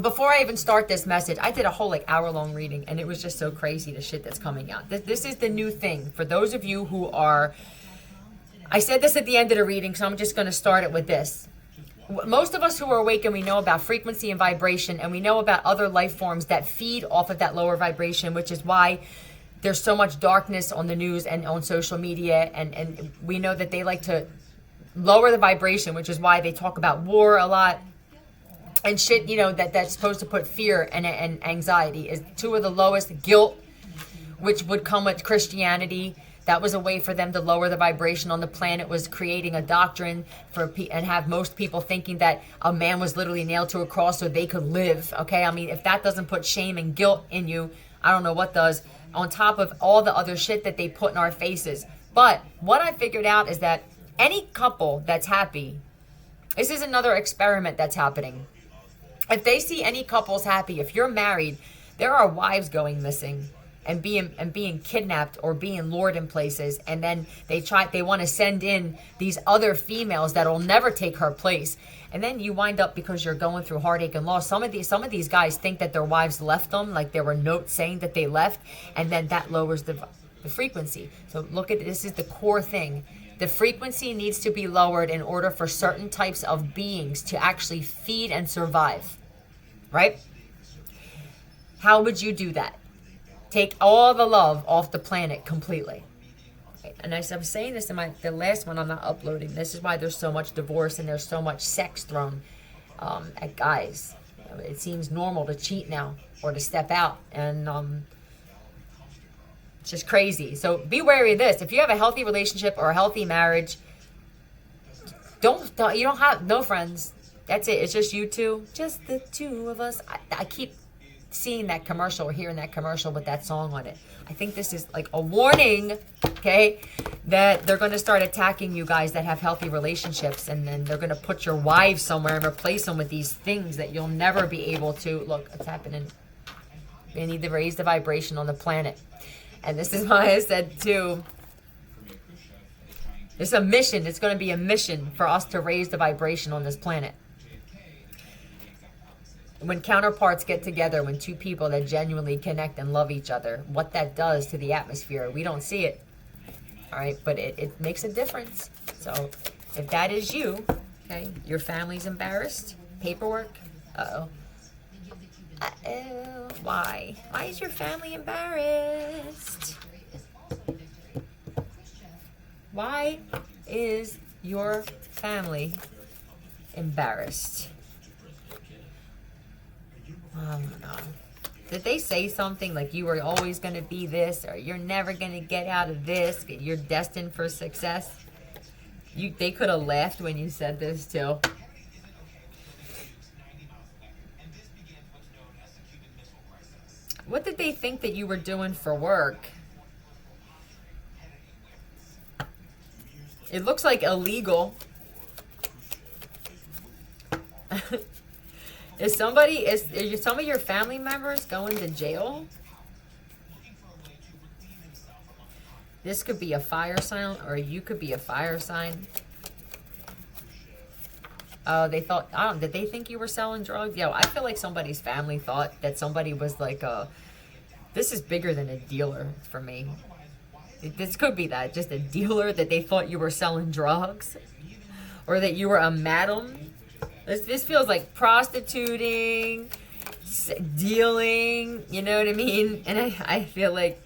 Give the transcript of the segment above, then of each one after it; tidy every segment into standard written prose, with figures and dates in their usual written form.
before I even start this message, I did a whole like hour-long reading, and it was just so crazy, the shit that's coming out. This is the new thing. For those of you who are, I said this at the end of the reading, so I'm just going to start it with this. Most of us who are awake, and we know about frequency and vibration, and we know about other life forms that feed off of that lower vibration, which is why there's so much darkness on the news and on social media, and we know that they like to lower the vibration, which is why they talk about war a lot. And shit, you know, that's supposed to put fear and anxiety is two of the lowest. Guilt, which would come with Christianity. That was a way for them to lower the vibration on the planet, was creating a doctrine and have most people thinking that a man was literally nailed to a cross so they could live. Okay, I mean, if that doesn't put shame and guilt in you, I don't know what does. On top of all the other shit that they put in our faces. But what I figured out is that any couple that's happy, this is another experiment that's happening. If they see any couples happy, if you're married, there are wives going missing and being kidnapped or being lured in places, and then they want to send in these other females that'll never take her place. And then you wind up, because you're going through heartache and loss. Some of these guys think that their wives left them, like there were notes saying that they left, and then that lowers the frequency. So look at this, is the core thing. The frequency needs to be lowered in order for certain types of beings to actually feed and survive. Right? How would you do that? Take all the love off the planet completely. And as I'm saying this in the last one, I'm not uploading. This is why there's so much divorce and there's so much sex thrown at guys. It seems normal to cheat now or to step out, and it's just crazy. So be wary of this. If you have a healthy relationship or a healthy marriage, you don't have no friends. That's it. It's just you two. Just the two of us. I keep seeing that commercial or hearing that commercial with that song on it. I think this is like a warning, okay, that they're going to start attacking you guys that have healthy relationships, and then they're going to put your wives somewhere and replace them with these things that you'll never be able to. Look, it's happening. They need to raise the vibration on the planet. And this is why I said, too, it's a mission. It's going to be a mission for us to raise the vibration on this planet. When counterparts get together, when two people that genuinely connect and love each other, what that does to the atmosphere, we don't see it. All right, but it makes a difference. So if that is you, okay, your family's embarrassed, paperwork, uh-oh. Uh-oh, why? Why is your family embarrassed? Why is your family embarrassed? No. Did they say something like you were always going to be this, or you're never going to get out of this, you're destined for success? They could have laughed when you said this too. What did they think that you were doing for work? It looks like illegal. Is some of your family members going to jail? This could be a fire sign, or you could be a fire sign. They thought, did they think you were selling drugs? Yo, I feel like somebody's family thought that somebody was like this is bigger than a dealer for me. This could be that, just a dealer, that they thought you were selling drugs, or that you were a madam. This feels like prostituting, dealing, you know what I mean? And I feel like,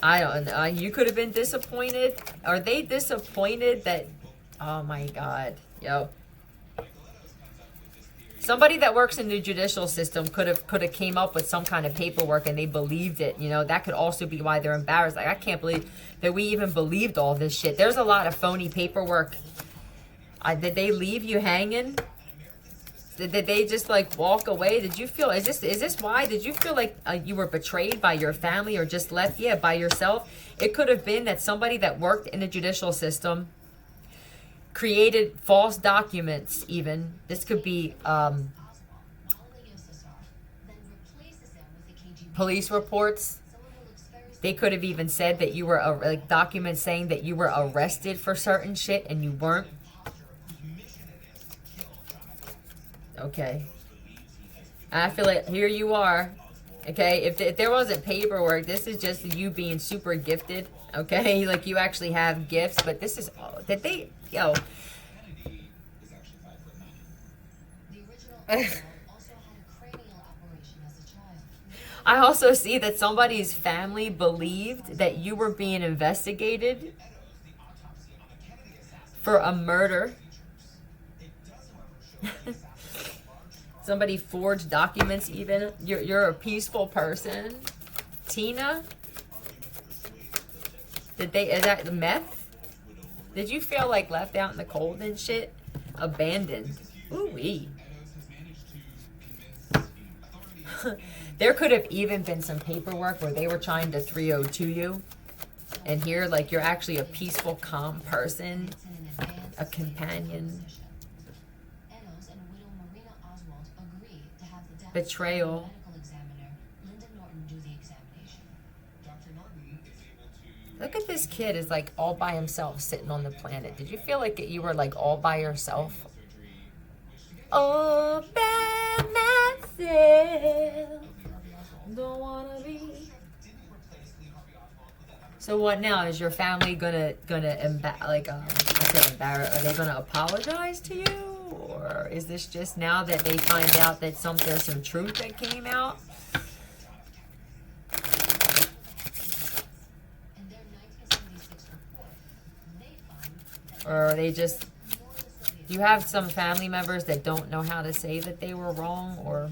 I don't know, you could have been disappointed. Are they disappointed that, oh my God, yo. Somebody that works in the judicial system could have came up with some kind of paperwork and they believed it. You know, that could also be why they're embarrassed. Like, I can't believe that we even believed all this shit. There's a lot of phony paperwork. Did they leave you hanging? Did they just like walk away? Did you feel, is this why? Did you feel like you were betrayed by your family, or just left, by yourself? It could have been that somebody that worked in the judicial system created false documents even. This could be police reports. They could have even said that you were, like, documents saying that you were arrested for certain shit and you weren't. Okay. And I feel like here you are. Okay, if there wasn't paperwork, this is just you being super gifted. Okay, like you actually have gifts, but this is that they, yo. I also see that somebody's family believed that you were being investigated for a murder. Somebody forged documents even. You're a peaceful person. Tina? Is that the meth? Did you feel like left out in the cold and shit? Abandoned. Ooh-wee. There could have even been some paperwork where they were trying to 302 you. And here, like, you're actually a peaceful, calm person. A companion. Betrayal. Look at this kid is like all by himself sitting on the planet. Did you feel like you were like all by yourself? All by myself. Don't wanna be. So what now? Is your family gonna embarrass? Are they gonna apologize to you, or is this just now that they find out that there's some truth that came out? Or are they just? Do you have some family members that don't know how to say that they were wrong, or?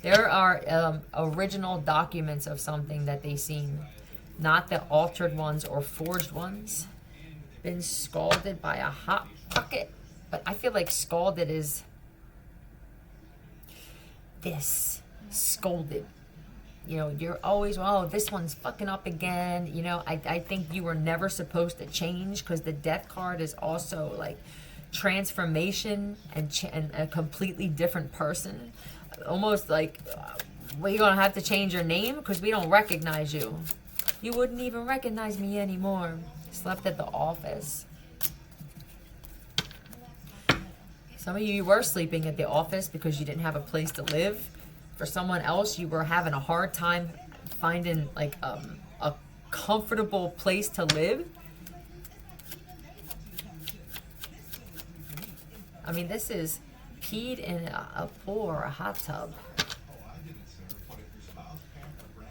There are original documents of something that they seen, not the altered ones or forged ones. Been scalded by a hot pocket, but I feel like scalded is this, scolded. You know, you're always, oh, this one's fucking up again. You know, I think you were never supposed to change, because the death card is also like transformation and a completely different person. Almost like, well, you're gonna have to change your name because we don't recognize you. You wouldn't even recognize me anymore. Slept at the office. Some of you were sleeping at the office because you didn't have a place to live. For someone else, you were having a hard time finding like a comfortable place to live. I mean, this is peed in a pool or a hot tub.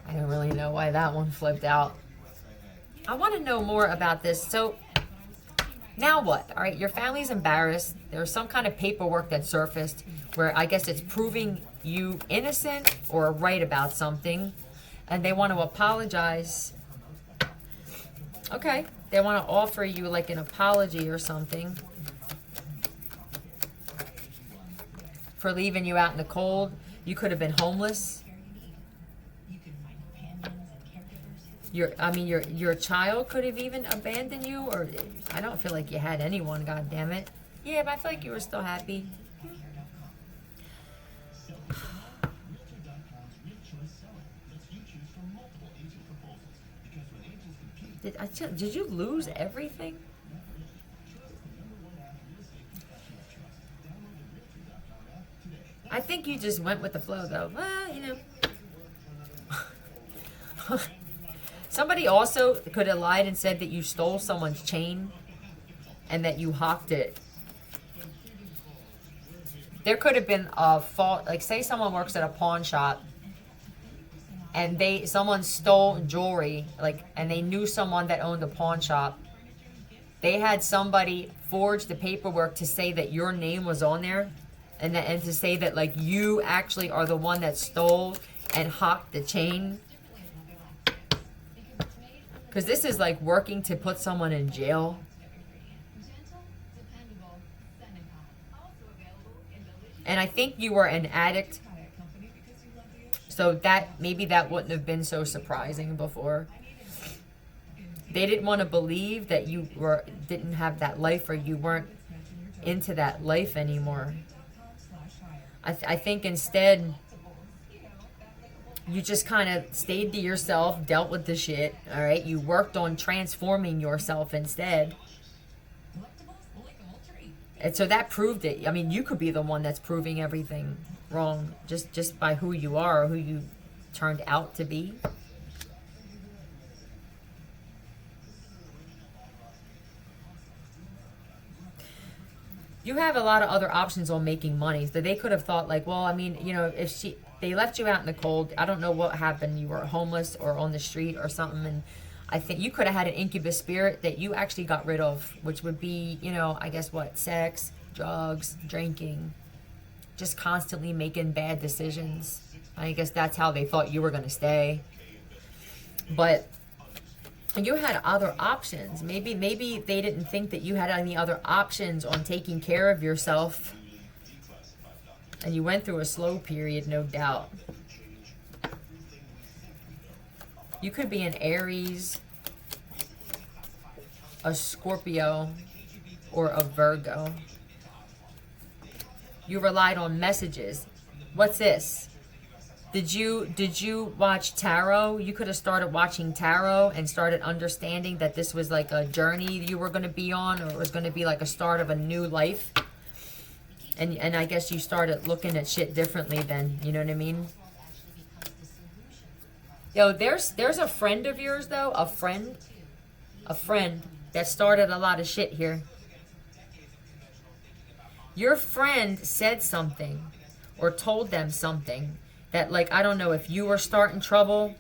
I don't really know why that one flipped out. I want to know more about this. So now what? All right, your family's embarrassed. There's some kind of paperwork that surfaced where I guess it's proving you innocent or right about something, and they want to apologize. Okay, they want to offer you like an apology or something for leaving you out in the cold. You could have been homeless. Your child could have even abandoned you, or I don't feel like you had anyone, god damn it. Yeah, but I feel like you were still happy. Did you lose everything? I think you just went with the flow, though. Well, you know. Somebody also could have lied and said that you stole someone's chain and that you hawked it. There could have been a fault. Like, say someone works at a pawn shop and someone stole jewelry, like, and they knew someone that owned a pawn shop. They had somebody forge the paperwork to say that your name was on there, and to say that like you actually are the one that stole and hawked the chain. Because this is like working to put someone in jail. And I think you were an addict. So that maybe that wouldn't have been so surprising before. They didn't want to believe that you didn't have that life, or you weren't into that life anymore. I think instead you just kind of stayed to yourself, dealt with the shit, all right? You worked on transforming yourself instead. And so that proved it. I mean, you could be the one that's proving everything wrong just by who you are or who you turned out to be. You have a lot of other options on making money. So they could have thought like, well, I mean, you know, if they left you out in the cold, I don't know what happened. You were homeless or on the street or something. And I think you could have had an incubus spirit that you actually got rid of, which would be, you know, I guess what, sex, drugs, drinking, just constantly making bad decisions. I guess that's how they thought you were going to stay. But you had other options. Maybe they didn't think that you had any other options on taking care of yourself. And you went through a slow period, no doubt. You could be an Aries, a Scorpio, or a Virgo. You relied on messages. What's this? Did you watch tarot? You could have started watching tarot and started understanding that this was like a journey you were going to be on, or it was going to be like a start of a new life. And I guess you started looking at shit differently then, you know what I mean? Yo, there's a friend of yours though, a friend that started a lot of shit here. Your friend said something or told them something that, like, I don't know if you were starting trouble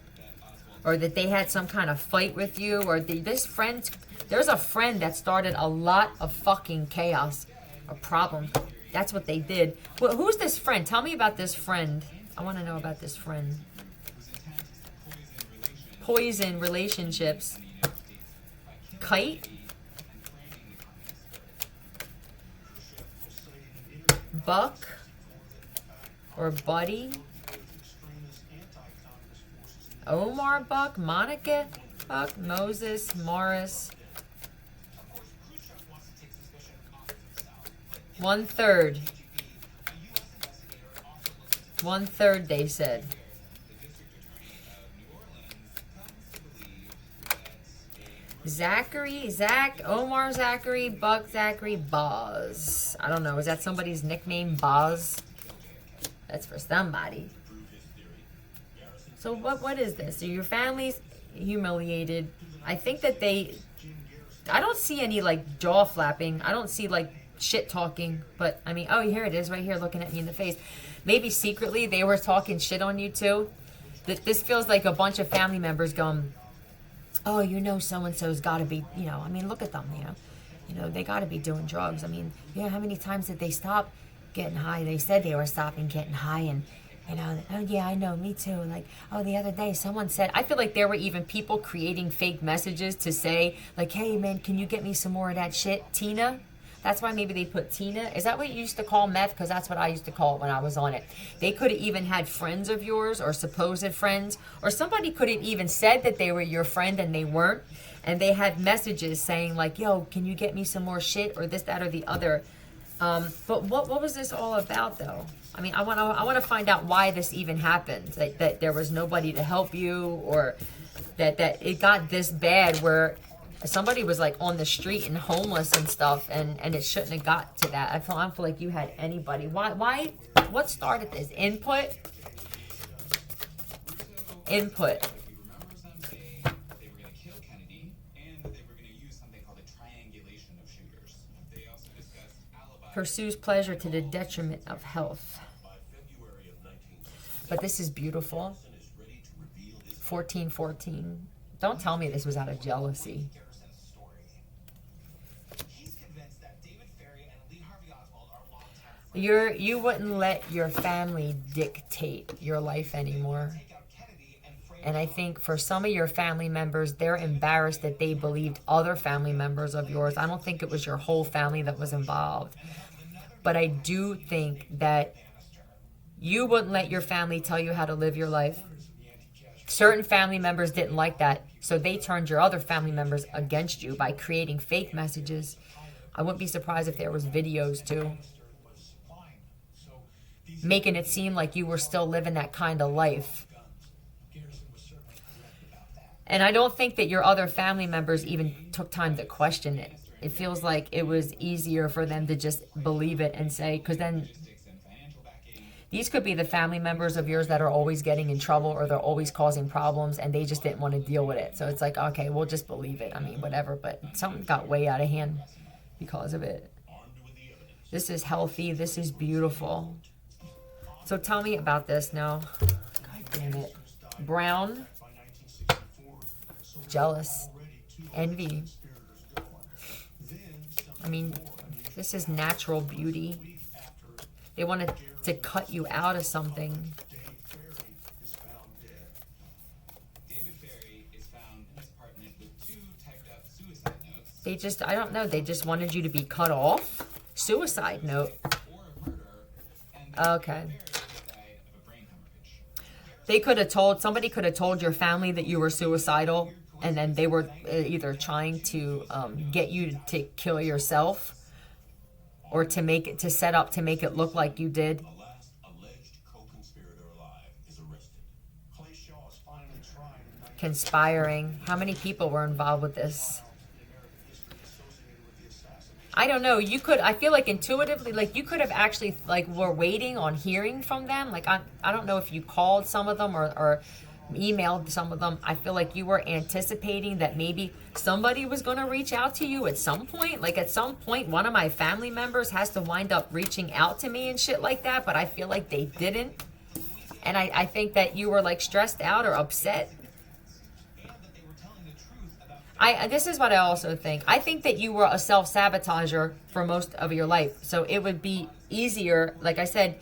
or that they had some kind of fight with you, or there's a friend that started a lot of fucking chaos or problems. That's what they did. Well, who's this friend? Tell me about this friend. I want to know about this friend. Poison relationships. Kite. Buck. Or Buddy. Omar Buck. Monica Buck. Moses. Morris. 1/3. 1/3, they said. Zach, Omar Zachary, Buck Zachary, Boz. I don't know. Is that somebody's nickname, Boz? That's for somebody. So what is this? So your family's humiliated. I think that I don't see any like jaw flapping. I don't see like shit talking, but I mean, oh, here it is right here looking at me in the face. Maybe secretly they were talking shit on you too. This feels like a bunch of family members going, oh, you know, so-and-so's got to be, you know, I mean, look at them, you know, they got to be doing drugs. I mean, you know, how many times did they stop getting high? They said they were stopping getting high, and, you know, oh, yeah, I know, me too. Like, oh, the other day someone said, I feel like there were even people creating fake messages to say, like, hey, man, can you get me some more of that shit, Tina? That's why maybe they put Tina. Is that what you used to call meth? Because that's what I used to call it when I was on it. They could have even had friends of yours or supposed friends, or somebody could have even said that they were your friend and they weren't. And they had messages saying like, yo, can you get me some more shit, or this, that, or the other. But what was this all about though? I mean, I want to find out why this even happened. Like that there was nobody to help you, or that it got this bad where somebody was like on the street and homeless and stuff, and it shouldn't have got to that. I feel like you had anybody. Why? What started this? Input. Pursues pleasure to the detriment of health. But this is beautiful. 1414. Don't tell me this was out of jealousy. You wouldn't let your family dictate your life anymore. And I think for some of your family members, they're embarrassed that they believed other family members of yours. I don't think it was your whole family that was involved. But I do think that you wouldn't let your family tell you how to live your life. Certain family members didn't like that, so they turned your other family members against you by creating fake messages. I wouldn't be surprised if there was videos too, making it seem like you were still living that kind of life. And I don't think that your other family members even took time to question it. it feels like it was easier for them to just believe it and say, because then these could be the family members of yours that are always getting in trouble or they're always causing problems and they just didn't want to deal with it. So it's like, okay, we'll just believe it. I mean, whatever. But something got way out of hand because of it. This is healthy. This is beautiful. So tell me about this now. God damn it. Brown. Jealous. Envy. I mean, this is natural beauty. They wanted to cut you out of something. They just, I don't know, they just wanted you to be cut off. Suicide note. Okay. They could have told, somebody could have told your family that you were suicidal, and then they were either trying to get you to kill yourself or to make it, to set up to make it look like you did. Conspiring. How many people were involved with this? I don't know. You could, I feel like intuitively, like you could have actually, like, were waiting on hearing from them. Like, I don't know if you called some of them or emailed some of them. I feel like you were anticipating that maybe somebody was going to reach out to you at some point. Like, at some point, one of my family members has to wind up reaching out to me and shit like that. But I feel like they didn't. And I think that you were, like, stressed out or upset. This is what I also think. I think that you were a self-sabotager for most of your life. So it would be easier. Like I said,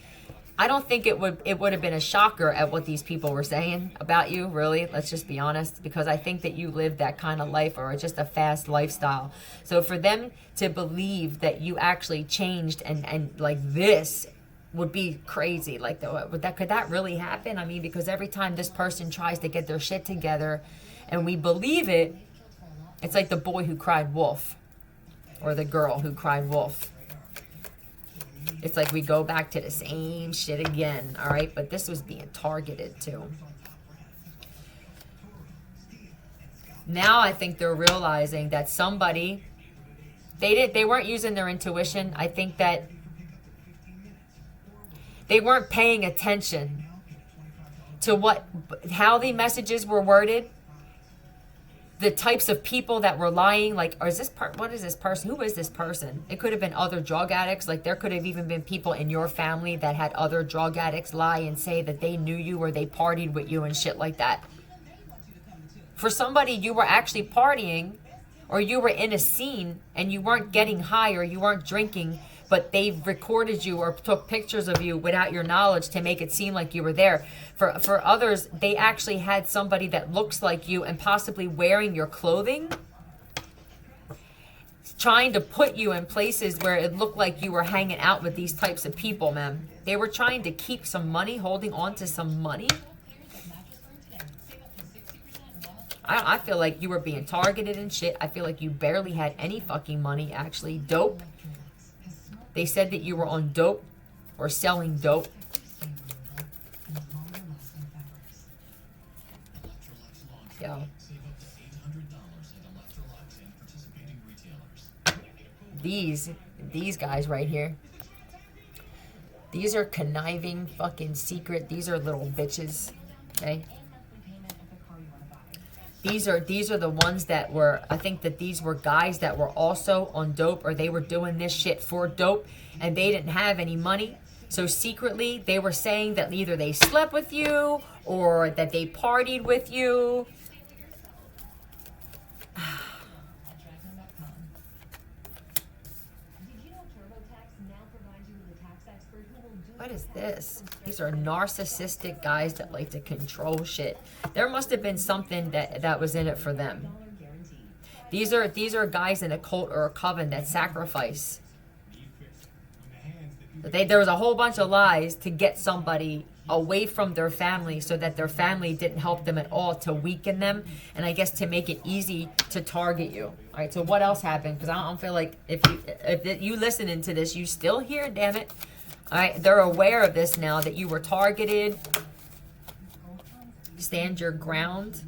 I don't think it would have been a shocker at what these people were saying about you, really. Let's just be honest. Because I think that you lived that kind of life or just a fast lifestyle. So for them to believe that you actually changed and like this would be crazy. Like, could that really happen? I mean, because every time this person tries to get their shit together and we believe it, it's like the boy who cried wolf or the girl who cried wolf. It's like we go back to the same shit again, all right? But this was being targeted too. Now I think they're realizing that somebody, they weren't using their intuition. I think that they weren't paying attention to how the messages were worded. The types of people that were lying, like, what is this person? Who is this person? It could have been other drug addicts. Like, there could have even been people in your family that had other drug addicts lie and say that they knew you or they partied with you and shit like that. For somebody, you were actually partying or you were in a scene and you weren't getting high or you weren't drinking, but they recorded you or took pictures of you without your knowledge to make it seem like you were there. For others, they actually had somebody that looks like you and possibly wearing your clothing, trying to put you in places where it looked like you were hanging out with these types of people, man. They were trying to keep some money, holding on to some money. I feel like you were being targeted and shit. I feel like you barely had any fucking money, actually. Dope. They said that you were on dope or selling dope. Yo. These guys right here. These are conniving, fucking secret. These are little bitches. Okay? These are the ones that were, I think that these were guys that were also on dope or they were doing this shit for dope and they didn't have any money. So secretly they were saying that either they slept with you or that they partied with you. What is this? These are narcissistic guys that like to control shit. There must have been something that was in it for them. These are guys in a cult or a coven that sacrifice. There was a whole bunch of lies to get somebody away from their family so that their family didn't help them at all, to weaken them, and I guess to make it easy to target you. All right, so what else happened? Because I don't feel like if you listening to this, you still here, damn it. All right, they're aware of this now, that you were targeted. Stand your ground.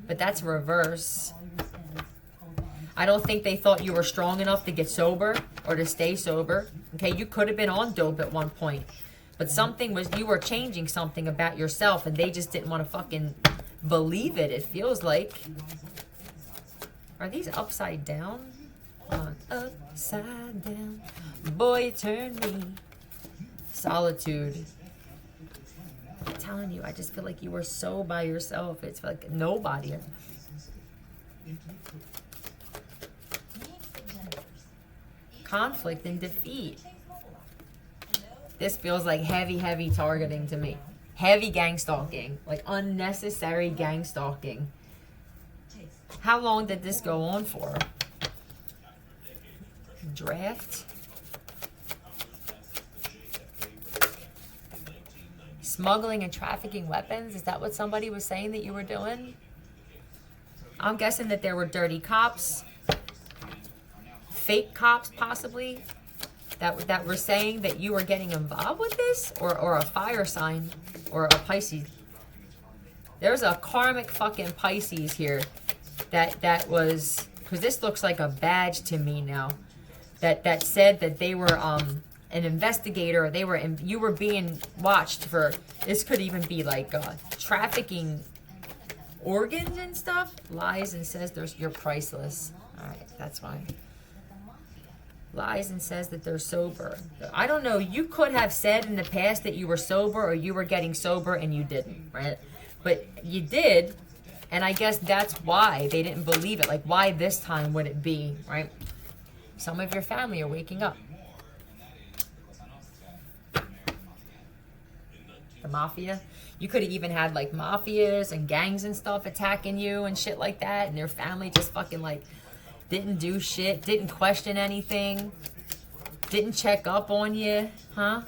But that's reverse. I don't think they thought you were strong enough to get sober or to stay sober. Okay, you could have been on dope at one point. But something was, you were changing something about yourself and they just didn't want to fucking believe it, it feels like. Are these upside down? On upside down. Boy, turn me. Solitude. I'm telling you, I just feel like you were so by yourself. It's like nobody. Conflict and defeat. This feels like heavy targeting to me. Heavy gang stalking. Like unnecessary gang stalking. How long did this go on for? Draft. Smuggling and trafficking weapons. Is that what somebody was saying that you were doing? I'm guessing that there were dirty cops. Fake cops, possibly. That were saying that you were getting involved with this? Or a fire sign. Or a Pisces. There's a karmic fucking Pisces here. That was... Because this looks like a badge to me now. That said that they were an investigator. You were being watched for... This could even be like trafficking organs and stuff. Lies and says you're priceless. Alright, that's fine. Lies and says that they're sober. I don't know. You could have said in the past that you were sober or you were getting sober and you didn't, right? But you did, and I guess that's why they didn't believe it. Like, why this time would it be, right? Some of your family are waking up. The mafia. You could have even had, like, mafias and gangs and stuff attacking you and shit like that, and your family just fucking, like... Didn't do shit, didn't question anything, didn't check up on you, huh?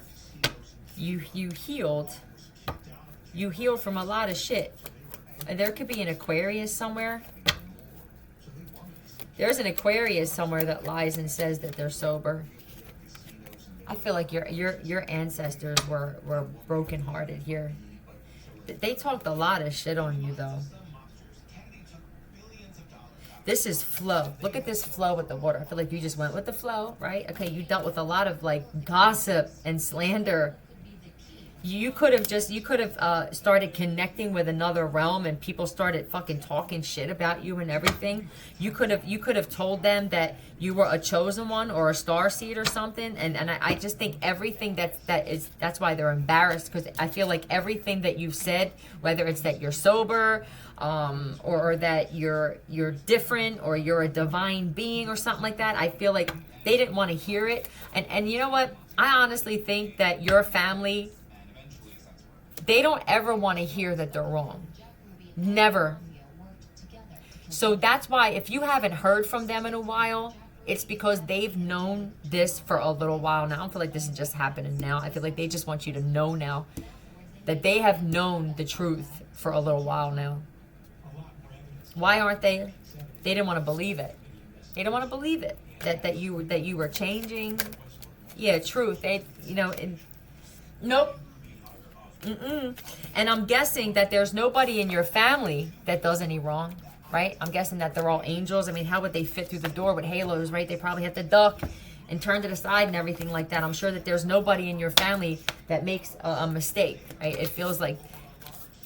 You healed. You healed from a lot of shit. And there could be an Aquarius somewhere. There's an Aquarius somewhere that lies and says that they're sober. I feel like your ancestors were brokenhearted here. They talked a lot of shit on you though. This is flow. Look at this flow with the water. I feel like you just went with the flow, right? Okay, you dealt with a lot of like gossip and slander. You could have started connecting with another realm and people started fucking talking shit about you and everything. You could have told them that you were a chosen one or a starseed or something. And I just think everything that's why they're embarrassed, because I feel like everything that you've said, whether it's that you're sober, or that you're different or you're a divine being or something like that, I feel like they didn't want to hear it. And you know what? I honestly think that your family, they don't ever want to hear that they're wrong. Never. So that's why if you haven't heard from them in a while, it's because they've known this for a little while now. I don't feel like this is just happening now. I feel like they just want you to know now that they have known the truth for a little while now. Why aren't they? They didn't want to believe it. They don't want to believe it. That you were changing. Yeah, truth. Nope. And I'm guessing that there's nobody in your family that does any wrong, right? I'm guessing that they're all angels. I mean, how would they fit through the door with halos, right? They probably have to duck and turn to the side and everything like that. I'm sure that there's nobody in your family that makes a mistake, right? It feels like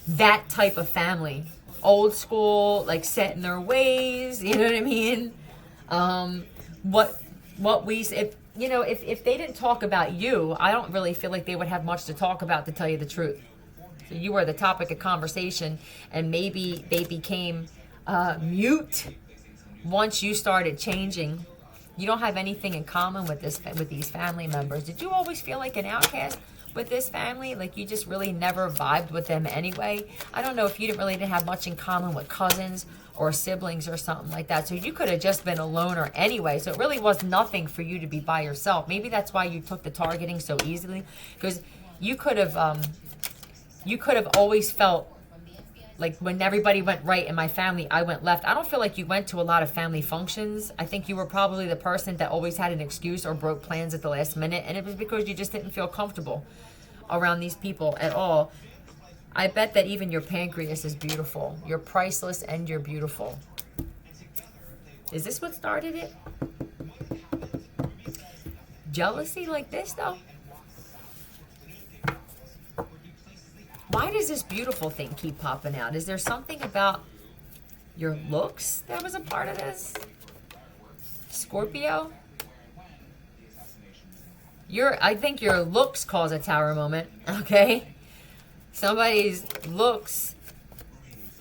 that type of family. Old school, like set in their ways, you know what I mean? If they didn't talk about you, I don't really feel like they would have much to talk about, to tell you the truth. So you were the topic of conversation, and maybe they became mute once you started changing. You don't have anything in common with these family members. Did you always feel like an outcast with this family? Like you just really never vibed with them anyway? I don't know if you didn't have much in common with cousins or siblings or something like that. So you could have just been a loner anyway. So it really was nothing for you to be by yourself. Maybe that's why you took the targeting so easily, because you could have always felt like when everybody went right in my family, I went left. I don't feel like you went to a lot of family functions. I think you were probably the person that always had an excuse or broke plans at the last minute. And it was because you just didn't feel comfortable around these people at all. I bet that even your pancreas is beautiful. You're priceless and you're beautiful. Is this what started it? Jealousy like this, though? Why does this beautiful thing keep popping out? Is there something about your looks that was a part of this? Scorpio? I think your looks cause a tower moment, okay? Somebody's looks.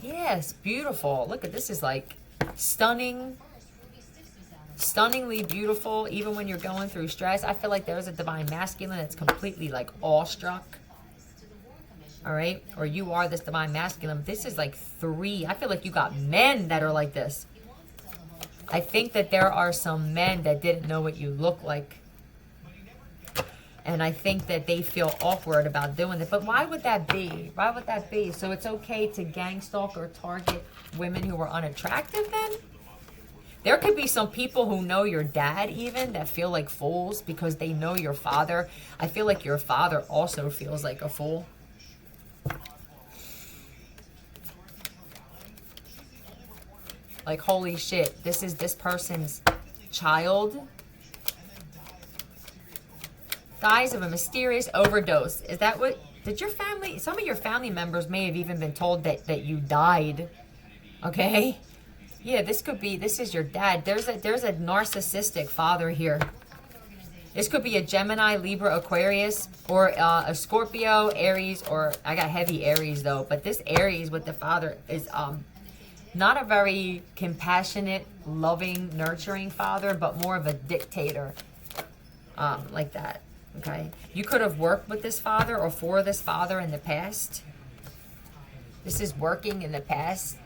Yes, beautiful. Look at this, is like stunning. Stunningly beautiful, even when you're going through stress. I feel like there's a divine masculine that's completely like awestruck. All right? Or you are this divine masculine. This is like 3. I feel like you got men that are like this. I think that there are some men that didn't know what you look like. And I think that they feel awkward about doing it. But why would that be? Why would that be? So it's okay to gang stalk or target women who are unattractive then? There could be some people who know your dad even that feel like fools because they know your father. I feel like your father also feels like a fool. Like, holy shit, this is this person's child. Dies of a mysterious overdose. Is that what, did your family, some of your family members may have even been told that you died. Okay? Yeah, this is your dad. There's a narcissistic father here. This could be a Gemini, Libra, Aquarius, or a Scorpio, Aries, or I got heavy Aries though. But this Aries with the father is not a very compassionate, loving, nurturing father, but more of a dictator, like that. Okay, you could have worked with this father or for this father in the past. This is working in the past.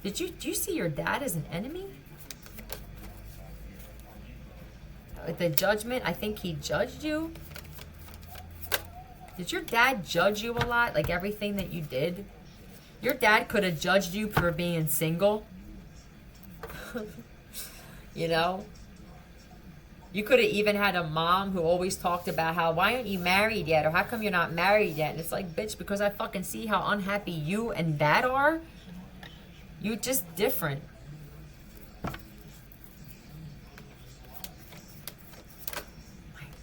Do you see your dad as an enemy? With the judgment, I think he judged you. Did your dad judge you a lot? Like everything that you did? Your dad could have judged you for being single. You know? You could have even had a mom who always talked about how, why aren't you married yet? Or how come you're not married yet? And it's like, bitch, because I fucking see how unhappy you and dad are. You're just different. My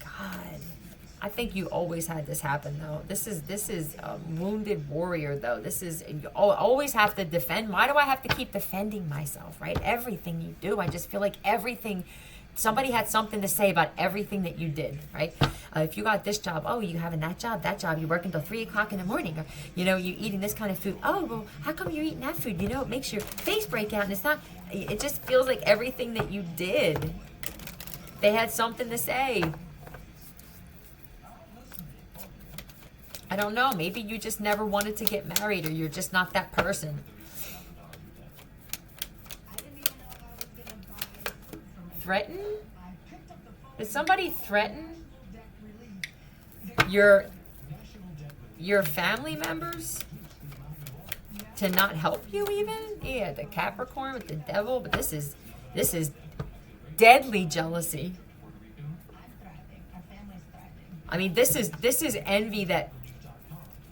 God. I think you always had this happen though. This is a wounded warrior though. This is, you always have to defend. Why do I have to keep defending myself, right? Everything you do, I just feel like everything, somebody had something to say about everything that you did, right? If you got this job, oh, you having that job, you work until 3 o'clock in the morning, or, you know, you eating this kind of food. Oh, well, how come you're eating that food? You know, it makes your face break out, and it's not, it just feels like everything that you did, they had something to say. I don't know, maybe you just never wanted to get married, or you're just not that person. Threaten? Did somebody threaten your family members to not help you even? Yeah, the Capricorn with the devil, but this is deadly jealousy. I mean, this is envy that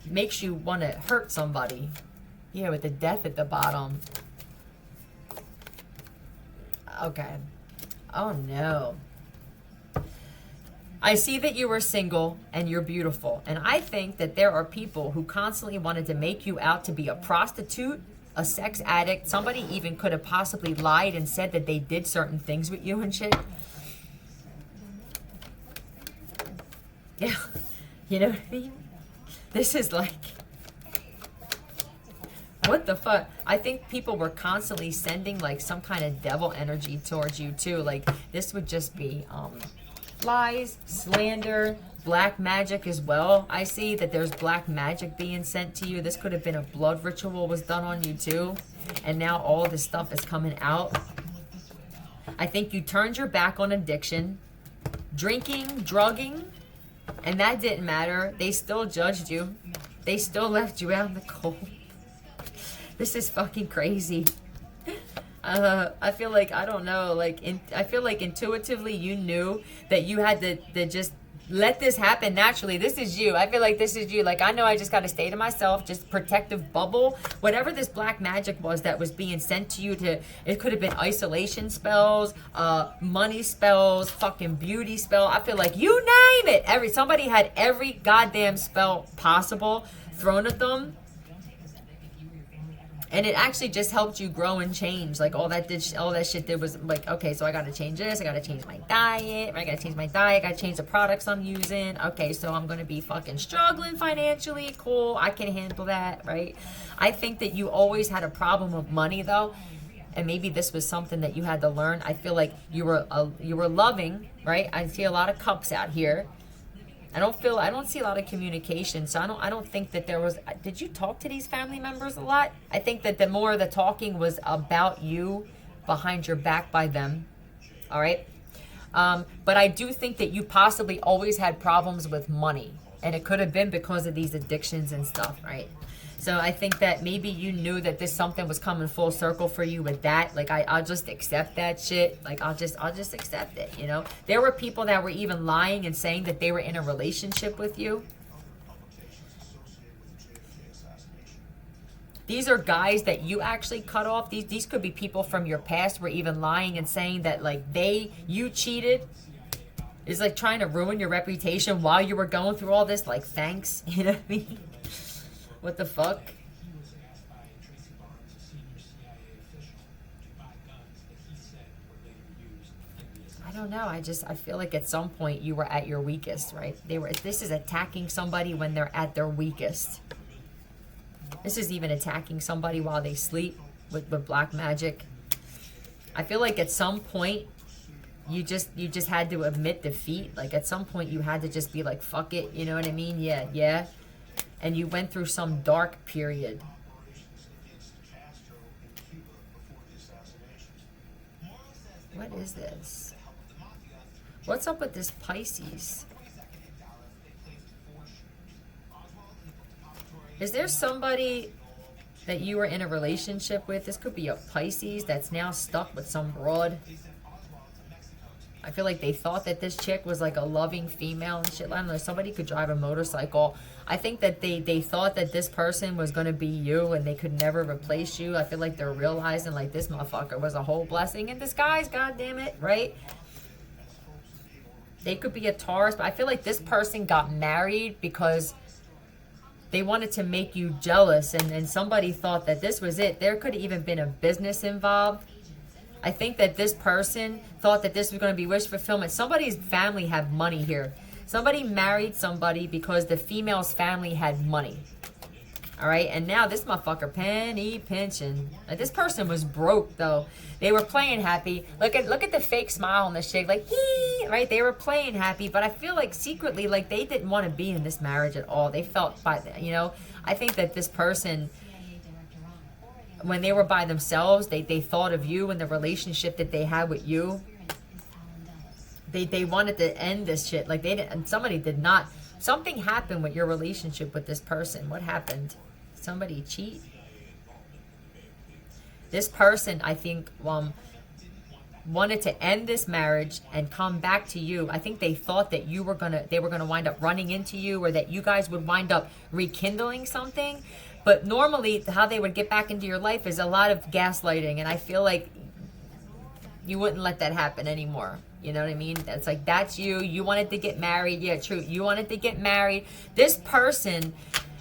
makes you want to hurt somebody. Yeah, with the death at the bottom. Okay. Oh no. I see that you are single and you're beautiful. And I think that there are people who constantly wanted to make you out to be a prostitute, a sex addict. Somebody even could have possibly lied and said that they did certain things with you and shit. Yeah. You know what I mean? This is like, what the fuck? I think people were constantly sending like some kind of devil energy towards you too. Like this would just be lies, slander, black magic as well. I see that there's black magic being sent to you. This could have been a blood ritual was done on you too. And now all this stuff is coming out. I think you turned your back on addiction, drinking, drugging, and that didn't matter. They still judged you. They still left you out in the cold. This is fucking crazy. I feel like, I don't know, like, I feel like intuitively you knew that you had to just let this happen naturally. This is you. I feel like this is you. Like, I know I just got to stay to myself, just protective bubble. Whatever this black magic was that was being sent to you to, it could have been isolation spells, money spells, fucking beauty spell. I feel like you name it. Somebody had every goddamn spell possible thrown at them. And it actually just helped you grow and change. Like, all that shit did was like, okay, so I got to change this. I got to change my diet. I got to change my diet. I got to change the products I'm using. Okay, so I'm going to be fucking struggling financially. Cool. I can handle that, right? I think that you always had a problem with money, though. And maybe this was something that you had to learn. I feel like you were loving, right? I see a lot of cups out here. I don't see a lot of communication, so I don't think that there was. Did you talk to these family members a lot? I think that the more of the talking was about you behind your back by them. All right. But I do think that you possibly always had problems with money, and it could have been because of these addictions and stuff, right? So I think that maybe you knew that this something was coming full circle for you with that. Like, I'll just accept that shit. Like, I'll just accept it, you know? There were people that were even lying and saying that they were in a relationship with you. These are guys that you actually cut off. These could be people from your past were even lying and saying that, like, you cheated. It's like trying to ruin your reputation while you were going through all this. Like, thanks. You know what I mean? What the fuck? I don't know. I feel like at some point you were at your weakest, right? This is attacking somebody when they're at their weakest. This is even attacking somebody while they sleep with black magic. I feel like at some point you just had to admit defeat. Like, at some point you had to just be like, fuck it. You know what I mean? Yeah. And you went through some dark period. What is this? What's up with this Pisces? Is there somebody that you were in a relationship with? This could be a Pisces that's now stuck with some broad. I feel like they thought that this chick was like a loving female and shit. I don't know. Somebody could drive a motorcycle. I think that they thought that this person was going to be you and they could never replace you. I feel like they're realizing like this motherfucker was a whole blessing in disguise. God damn it. Right? They could be a Taurus, but I feel like this person got married because they wanted to make you jealous. And somebody thought that this was it. There could have even been a business involved. I think that this person thought that this was going to be wish fulfillment. Somebody's family had money here. Somebody married somebody because the female's family had money. All right, and now this motherfucker penny pinching. Like, this person was broke though. They were playing happy. Look at the fake smile on this chick. Like, hee, right? They were playing happy, but I feel like secretly, like, they didn't want to be in this marriage at all. They felt I think that this person, when they were by themselves, they thought of you and the relationship that they had with you. They wanted to end this shit. Like, they didn't. Somebody did not. Something happened with your relationship with this person. What happened? Somebody cheat? This person, I think, wanted to end this marriage and come back to you. I think they thought that they were gonna wind up running into you, or that you guys would wind up rekindling something. But normally, how they would get back into your life is a lot of gaslighting, and I feel like you wouldn't let that happen anymore. You know what I mean? It's like, that's you. You wanted to get married. Yeah, true. You wanted to get married. This person,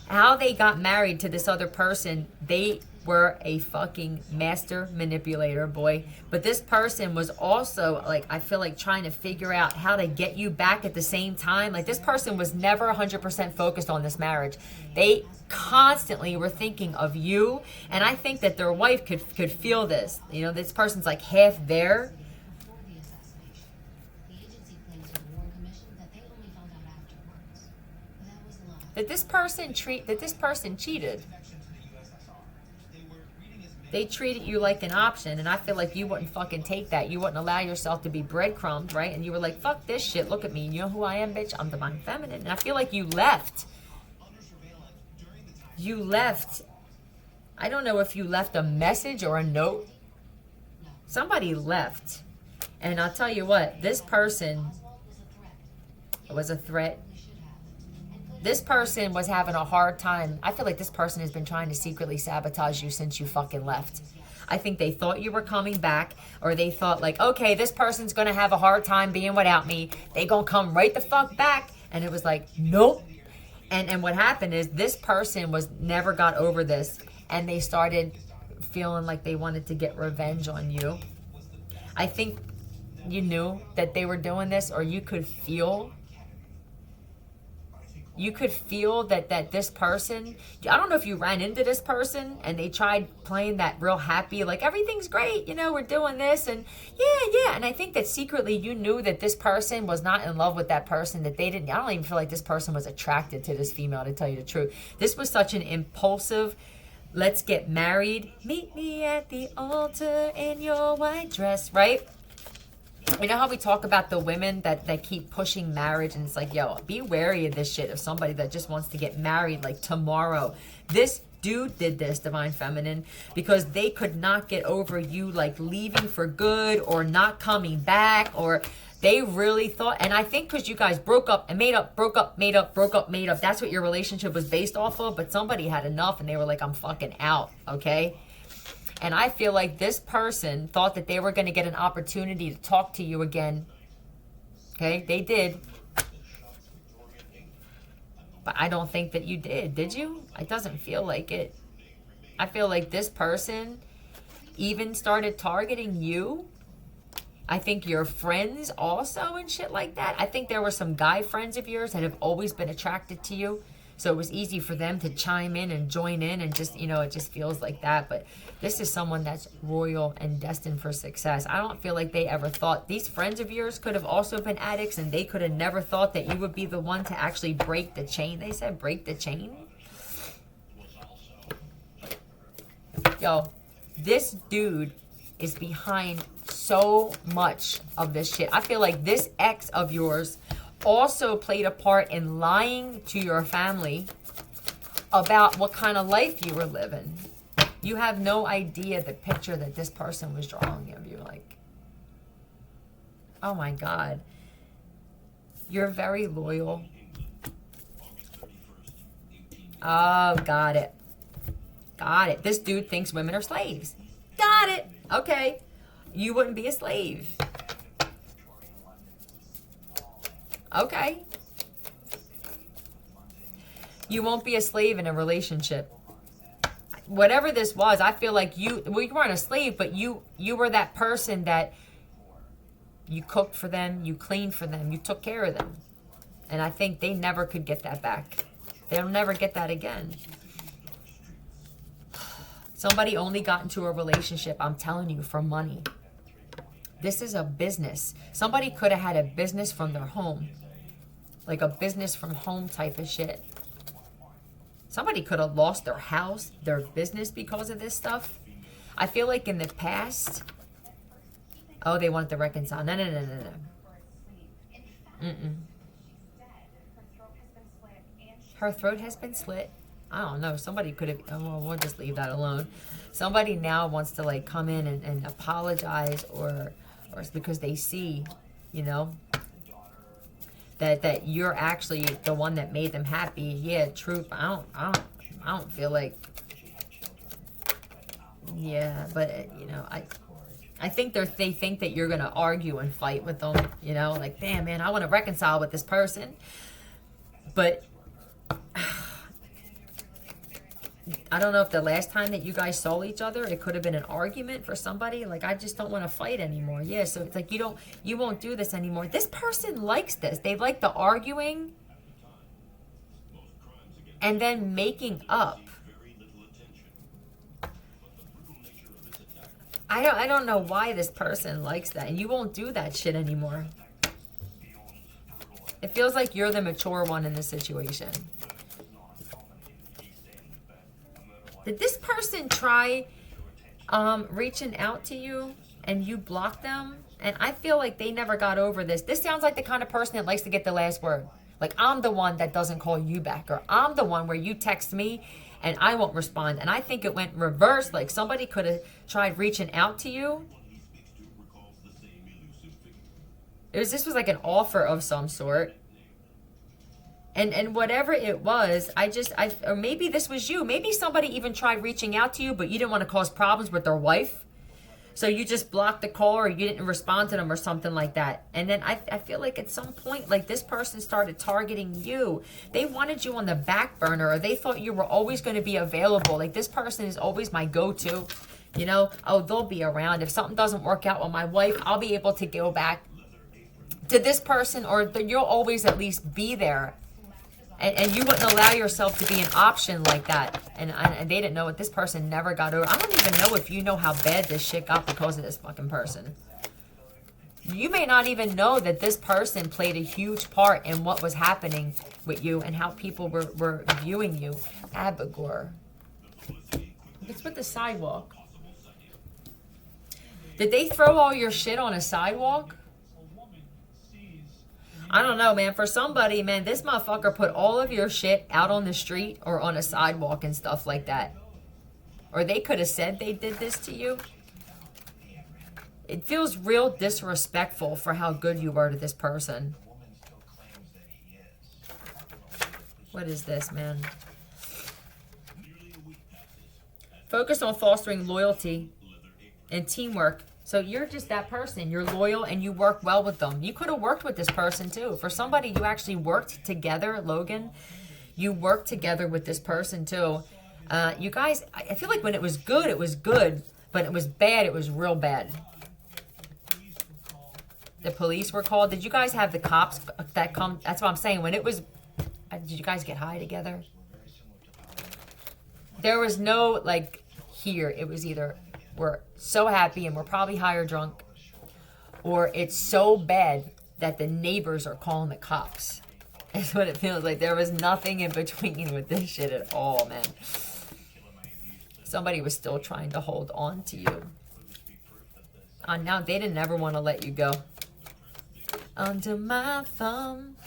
how they got married to this other person, they were a fucking master manipulator, boy. But this person was also, like, I feel like trying to figure out how to get you back at the same time. Like, this person was never 100% focused on this marriage. They constantly were thinking of you. And I think that their wife could feel this. You know, this person's like half there. That this person cheated. They treated you like an option, and I feel like you wouldn't fucking take that. You wouldn't allow yourself to be breadcrumbed, right? And you were like, fuck this shit, look at me. You know who I am, bitch? I'm divine feminine. And I feel like you left. You left. I don't know if you left a message or a note. Somebody left. And I'll tell you what, this person, It was a threat. This person was having a hard time. I feel like this person has been trying to secretly sabotage you since you fucking left. I think they thought you were coming back, or they thought like, okay, this person's going to have a hard time being without me. They going to come right the fuck back. And it was like, nope. And what happened is this person never got over this, and they started feeling like they wanted to get revenge on you. I think you knew that they were doing this, or you could feel that this person, I don't know if you ran into this person and they tried playing that real happy, like everything's great, you know, we're doing this and yeah. And I think that secretly you knew that this person was not in love with that person, that they didn't, I don't even feel like this person was attracted to this female, to tell you the truth. This was such an impulsive, let's get married, meet me at the altar in your white dress, right? You know how we talk about the women that keep pushing marriage, and it's like, yo, be wary of this shit, of somebody that just wants to get married like tomorrow. This dude did this, Divine Feminine, because they could not get over you like leaving for good or not coming back, or they really thought, and I think because you guys broke up and made up, broke up, made up, broke up, made up, that's what your relationship was based off of, but somebody had enough and they were like, I'm fucking out, okay? And I feel like this person thought that they were going to get an opportunity to talk to you again. Okay, they did. But I don't think that you did you? It doesn't feel like it. I feel like this person even started targeting you. I think your friends also and shit like that. I think there were some guy friends of yours that have always been attracted to you. So it was easy for them to chime in and join in and just, you know, it just feels like that. But this is someone that's royal and destined for success. I don't feel like they ever thought, these friends of yours could have also been addicts, and they could have never thought that you would be the one to actually break the chain. They said break the chain. Yo, this dude is behind so much of this shit. I feel like this ex of yours also played a part in lying to your family about what kind of life you were living. You have no idea the picture that this person was drawing of you. Like, oh my God. You're very loyal. Oh, got it. Got it. This dude thinks women are slaves. Got it. Okay. You wouldn't be a slave. Okay. You won't be a slave in a relationship. Whatever this was, I feel like you weren't a slave, but you were that person that you cooked for them, you cleaned for them, you took care of them. And I think they never could get that back. They'll never get that again. Somebody only got into a relationship, I'm telling you, for money. This is a business. Somebody could have had a business from their home. Like a business from home type of shit. Somebody could have lost their house, their business because of this stuff. I feel like in the past, oh, they wanted to reconcile. No. Her throat has been slit. I don't know. Somebody could have, oh, well, we'll just leave that alone. Somebody now wants to like come in and apologize, or it's because they see, you know, that you're actually the one that made them happy. Yeah, true. I don't feel like, yeah, but you know, I think they think that you're gonna argue and fight with them, you know, like, damn man, I want to reconcile with this person, but I don't know if the last time that you guys saw each other, it could have been an argument for somebody. Like, I just don't want to fight anymore. Yeah, so it's like you won't do this anymore. This person likes this. They like the arguing and then making up. I don't know why this person likes that. And you won't do that shit anymore. It feels like you're the mature one in this situation. Did this person try reaching out to you and you blocked them? And I feel like they never got over this. This sounds like the kind of person that likes to get the last word. Like, I'm the one that doesn't call you back, or I'm the one where you text me and I won't respond. And I think it went reverse. Like, somebody could have tried reaching out to you. This was like an offer of some sort. And whatever it was, or maybe this was you. Maybe somebody even tried reaching out to you, but you didn't want to cause problems with their wife. So you just blocked the call, or you didn't respond to them or something like that. And then I feel like at some point, like, this person started targeting you. They wanted you on the back burner, or they thought you were always going to be available. Like, this person is always my go-to. You know, oh, they'll be around. If something doesn't work out with my wife, I'll be able to go back to this person, or you'll always at least be there. And you wouldn't allow yourself to be an option like that. And they didn't know it. This person never got over. I don't even know if you know how bad this shit got because of this fucking person. You may not even know that this person played a huge part in what was happening with you and how people were viewing you. Abigor. It's with the sidewalk. Did they throw all your shit on a sidewalk? I don't know, man. For somebody, man, this motherfucker put all of your shit out on the street or on a sidewalk and stuff like that. Or they could have said they did this to you. It feels real disrespectful for how good you were to this person. What is this, man? Focus on fostering loyalty and teamwork. So you're just that person. You're loyal and you work well with them. You could have worked with this person too. For somebody, you actually worked together, Logan. You worked together with this person too. You guys, I feel like when it was good, it was good. But it was bad, it was real bad. The police were called. Did you guys have the cops that come? That's what I'm saying. When it was, did you guys get high together? There was no, like, here. It was either we're so happy and we're probably high or drunk, or it's so bad that the neighbors are calling the cops. That's what it feels like. There was nothing in between with this shit at all, man. Somebody was still trying to hold on to you. Now they didn't ever want to let you go. Under my thumb.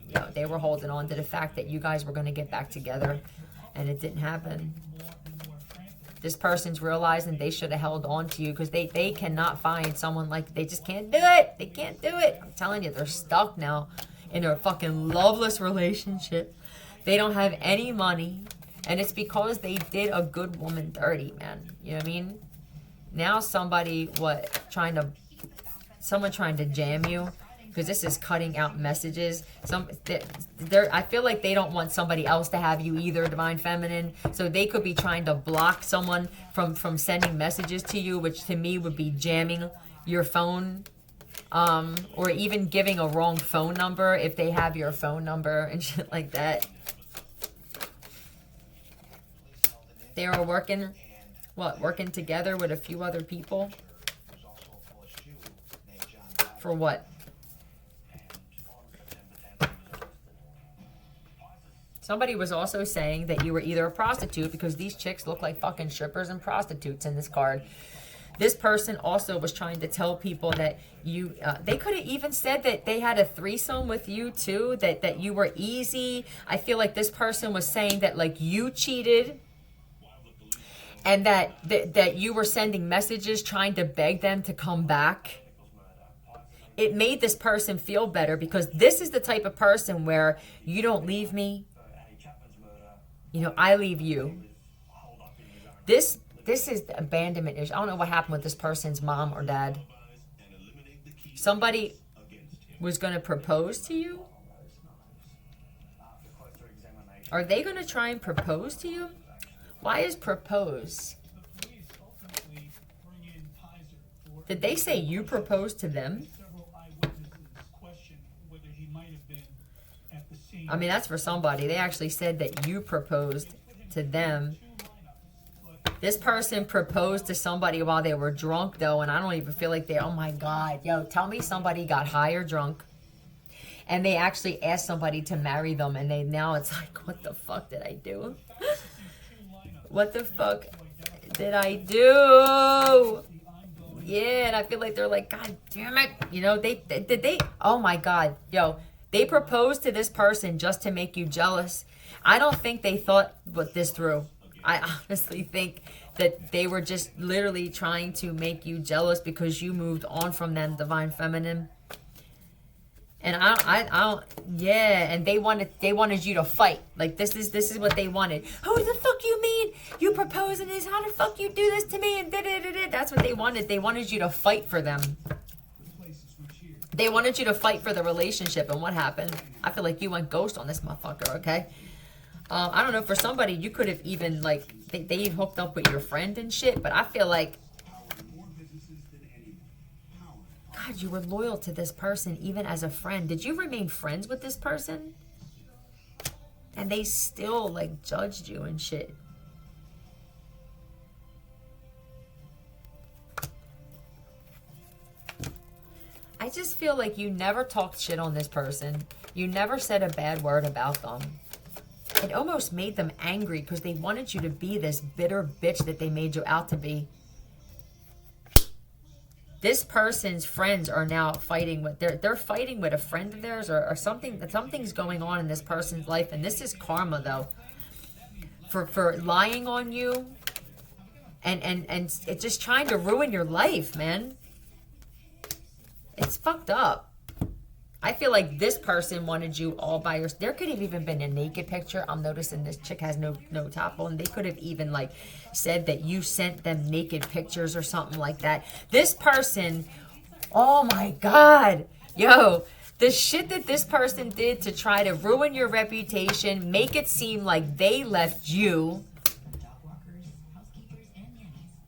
You know, they were holding on to the fact that you guys were going to get back together, and it didn't happen. This person's realizing they should have held on to you because they cannot find someone like, they just can't do it. They can't do it. I'm telling you, they're stuck now in a fucking loveless relationship. They don't have any money, and it's because they did a good woman dirty, man. You know what I mean? Now somebody, someone trying to jam you, because this is cutting out messages. I feel like they don't want somebody else to have you either, Divine Feminine. So they could be trying to block someone from sending messages to you, which to me would be jamming your phone, or even giving a wrong phone number if they have your phone number and shit like that. They were working together with a few other people. For what? Somebody was also saying that you were either a prostitute, because these chicks look like fucking strippers and prostitutes in this card. This person also was trying to tell people that you, they could have even said that they had a threesome with you too, that you were easy. I feel like this person was saying that, like, you cheated, and that you were sending messages trying to beg them to come back. It made this person feel better, because this is the type of person where you don't leave me, you know, I leave you. This is the abandonment issue. I don't know what happened with this person's mom or dad. Somebody was going to propose to you? Are they going to try and propose to you? Why is propose? Did they say you proposed to them? I mean, that's for somebody. They actually said that you proposed to them. This person proposed to somebody while they were drunk, though, and I don't even feel like they, oh my God, yo, tell me somebody got high or drunk, and they actually asked somebody to marry them, and now it's like, what the fuck did I do? What the fuck did I do? Yeah, and I feel like they're like, God damn it. You know, did they, oh my God, yo, they proposed to this person just to make you jealous. I don't think they thought this through. I honestly think that they were just literally trying to make you jealous because you moved on from them, Divine Feminine. And yeah, and they wanted you to fight. Like this is what they wanted. Who the fuck you mean? You proposing this? How the fuck you do this to me? And da-da-da-da. That's what they wanted. They wanted you to fight for them. They wanted you to fight for the relationship. And what happened? I feel like you went ghost on this motherfucker, okay? I don't know, for somebody, you could have even, like, they hooked up with your friend and shit, but I feel like, God, you were loyal to this person even as a friend. Did you remain friends with this person? And they still, like, judged you and shit. I just feel like you never talked shit on this person. You never said a bad word about them. It almost made them angry because they wanted you to be this bitter bitch that they made you out to be. This person's friends are now fighting with, they're fighting with a friend of theirs or something. Something's going on in this person's life, and this is karma though. For lying on you and it's just trying to ruin your life, man. It's fucked up. I feel like this person wanted you all by yourself. There could have even been a naked picture. I'm noticing this chick has no top on. They could have even like said that you sent them naked pictures or something like that. This person, oh my God. Yo, the shit that this person did to try to ruin your reputation, make it seem like they left you.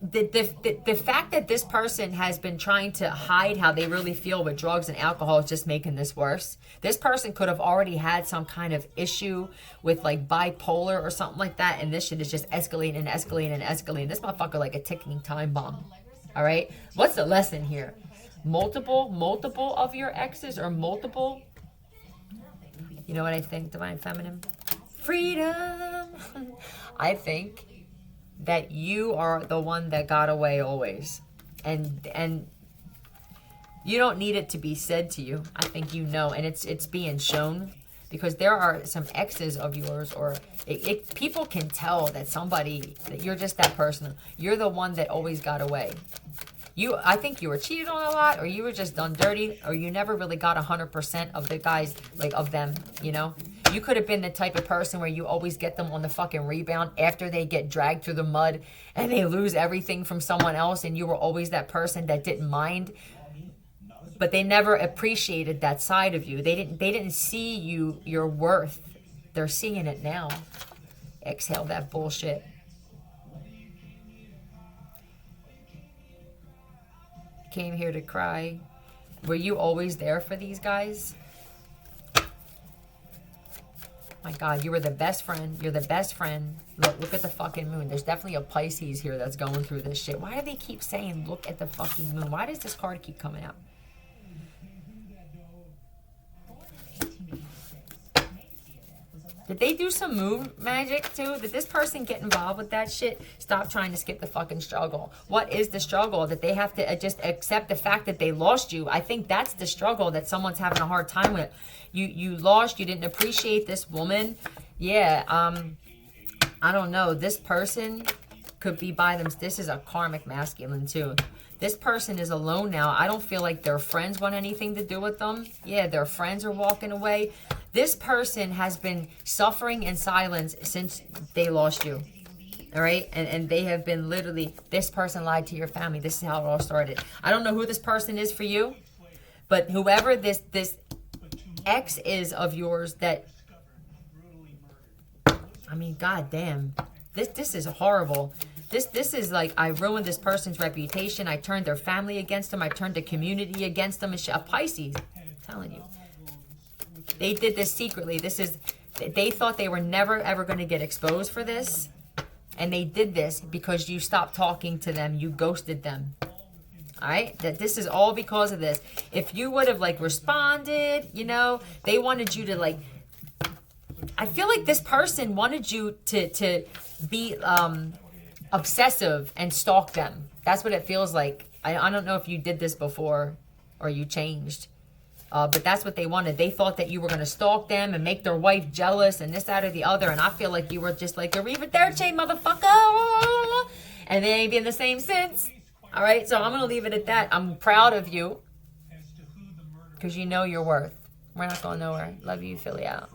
The fact that this person has been trying to hide how they really feel with drugs and alcohol is just making this worse. This person could have already had some kind of issue with like bipolar or something like that, and this shit is just escalating and escalating and escalating. This motherfucker like a ticking time bomb. All right? What's the lesson here? Multiple of your exes or multiple? You know what I think, Divine Feminine? Freedom. I think that you are the one that got away always. And you don't need it to be said to you. I think you know, and it's being shown, because there are some exes of yours, or people can tell that somebody, that you're just that person. You're the one that always got away. I think you were cheated on a lot, or you were just done dirty, or you never really got 100% of the guys, like of them, you know? You could have been the type of person where you always get them on the fucking rebound after they get dragged through the mud and they lose everything from someone else, and you were always that person that didn't mind. But they never appreciated that side of you. They didn't see your worth. They're seeing it now. Exhale that bullshit. Came here to cry. Were you always there for these guys? My God, you were the best friend. You're the best friend. Look at the fucking moon. There's definitely a Pisces here that's going through this shit. Why do they keep saying, look at the fucking moon? Why does this card keep coming out? Did they do some moon magic too? Did this person get involved with that shit? Stop trying to skip the fucking struggle. What is the struggle? That they have to just accept the fact that they lost you. I think that's the struggle that someone's having a hard time with. You lost, you didn't appreciate this woman. Yeah, I don't know. This person could be by them. This is a karmic masculine too. This person is alone now. I don't feel like their friends want anything to do with them. Yeah, their friends are walking away. This person has been suffering in silence since they lost you. All right? And they have been literally, this person lied to your family. This is how it all started. I don't know who this person is for you, but whoever this ex is of yours that, I mean, goddamn, this is horrible. This is like, I ruined this person's reputation. I turned their family against them. I turned the community against them. A Pisces, I'm telling you. They did this secretly. They thought they were never ever going to get exposed for this. And they did this because you stopped talking to them. You ghosted them. All right? That this is all because of this. If you would have like responded, you know, they wanted you to like, I feel like this person wanted you to be obsessive and stalk them. That's what it feels like. I don't know if you did this before or you changed. But that's what they wanted. They thought that you were going to stalk them and make their wife jealous and this, that, or the other. And I feel like you were just like, Arrivederci, motherfucker. And they ain't been the same since. All right, so I'm going to leave it at that. I'm proud of you because you know your worth. We're not going nowhere. Love you, Philly out.